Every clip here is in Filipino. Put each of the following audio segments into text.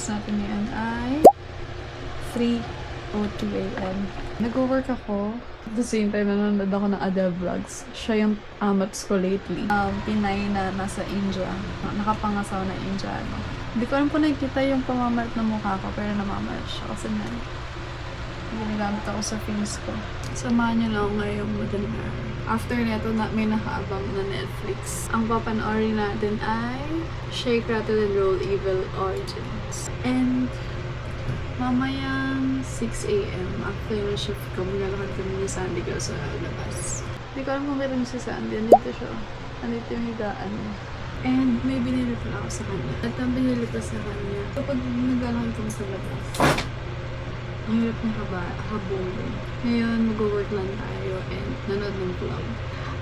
oras natin ngayon ay 3:02 a.m. Nag-work ako. At the same time, nanonood ako ng Adele vlogs. Siya yung amats ko lately. Pinay na nasa India. Nakapangasaw na Indiano. Hindi ko alam kung nakikita yung pamamalat ng mukha ko, pero namamalat siya kasi na ginagamit ako sa face ko. Samahan niyo lang ngayong madaling araw. After neto, may nakaabang na Netflix. Ang papanoorin natin ay Shake, Rattle, and Roll Evil Origins. And mamayang 6 a.m. after yung shift ko, maglalakad kami ni Sandy Girl sa labas. Hindi ko alam kung meron si Sandy. Andito siya. Andito yung higaan niya. And may binili pala ako sa kanya. At ang binili pa sa kanya, kapag naglalakad kami sa labas, ang hirap niya habulin. Ngayon, mag-work lang tayo and nanood ng vlog.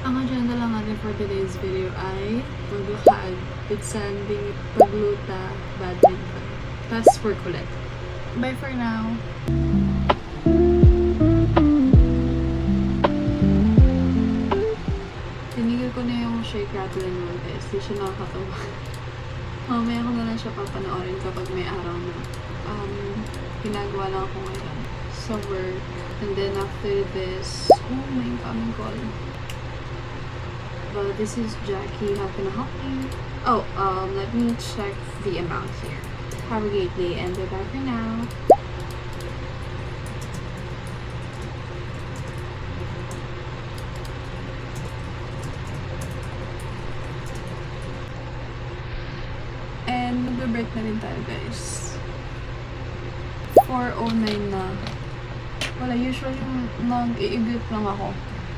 Ang agenda lang natin for today's video ay maglakad with Sandy, pagluta, badminton. Tapos work ulit. Bye for now! Tinigil ko na yung Shake, Rattle, and Roll guys. Di siya nakakatawa. Mamaya ko na lang siya papanoorin kapag may araw na. Ginagawa lang ako ngayon sa work. And then after this, may incoming call. Well, this is Jackie. How can I help you? Oh, let me check the amount here. Have a great day and bye for now. And mag-break na rin tayo guys. 4:09 na. Wala, usually nag-i-igip lang ako.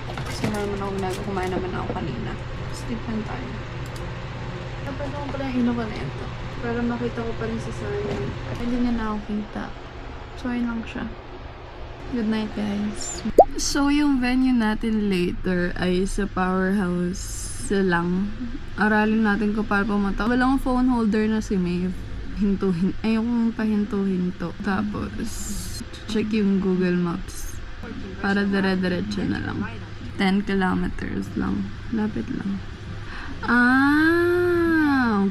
Kasi naman ako kumain naman ako kanina. Sleep lang tayo. Napanood ko pala yung ino ko na ito. Para makita ko pa rin si Sarah. Hindi niya na ako kita. So, yun lang siya. Good night, guys. So, yung venue natin later ay sa Powerhouse lang. Aralin natin ko para pumunta. Walang phone holder na si Maeve. Ayokong pahinto-hinto. Tapos, check yung Google Maps. Para dire-diretso na lang. 10 kilometers lang. Lapit lang.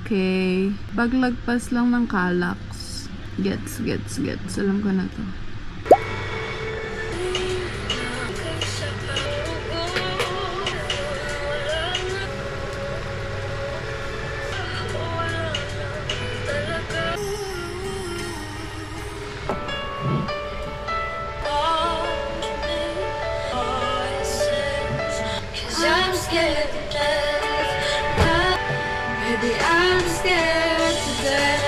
Okay. Paglagpas lang ng Calax. Gets. Alam ko na to. I'm scared to death. Baby, I'm scared to death.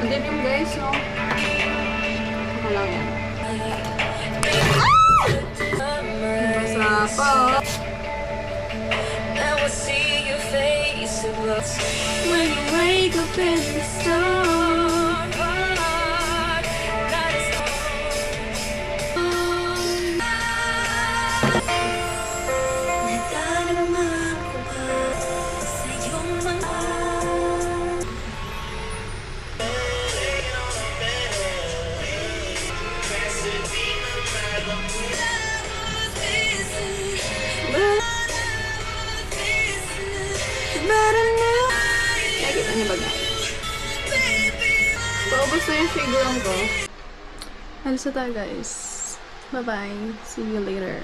Andun yung guys, no? Saka lang yan. Basa pa. Now I see your face when you wake up in the storm. Nagdalaman ko ba sa iyong mga Nakikita niyo ba guys? Paubos na yung figure ko. Alis na tayo guys. Bye-bye. See you later.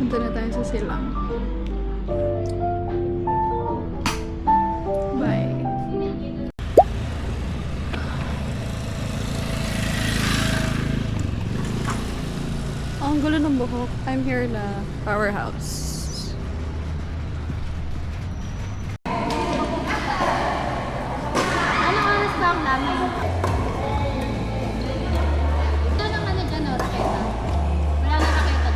Punta na tayo sa silang. Bye. Ang gulo ng buhok. I'm here na Powerhouse. Wala nang ano dyan, no? Raketa. Wala nang raketa.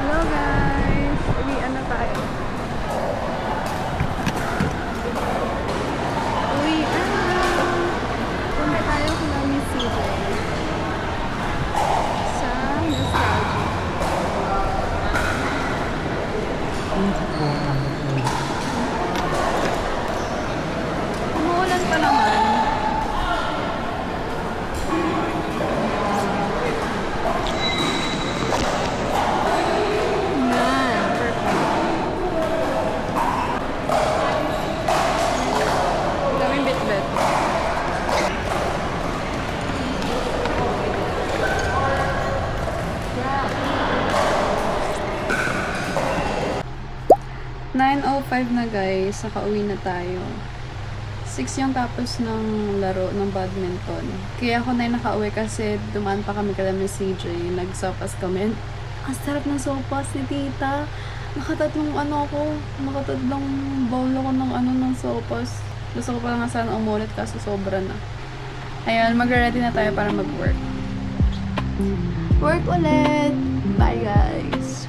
Hello guys! Uwian na tayo. Uwian na! Punta tayo kila Miss CJ sa Nostalgia. Umuulan pa naman. Yan, perfect. Daming bit-bit. Yeah. 9:05 na guys, nakauwi na tayo. 6 yung tapos ng laro ng badminton. Kaya ako na yung nakauwi kasi dumaan pa kami kala Miss CJ. Nagsopas kami. Ang sarap ng sopas ni tita. Nakatatlong bowl ako ng sopas. Gusto ko pa nga sana umulit kaso sobra na. Ayun, mag-ready na tayo para mag-work. Work ulit! Bye guys!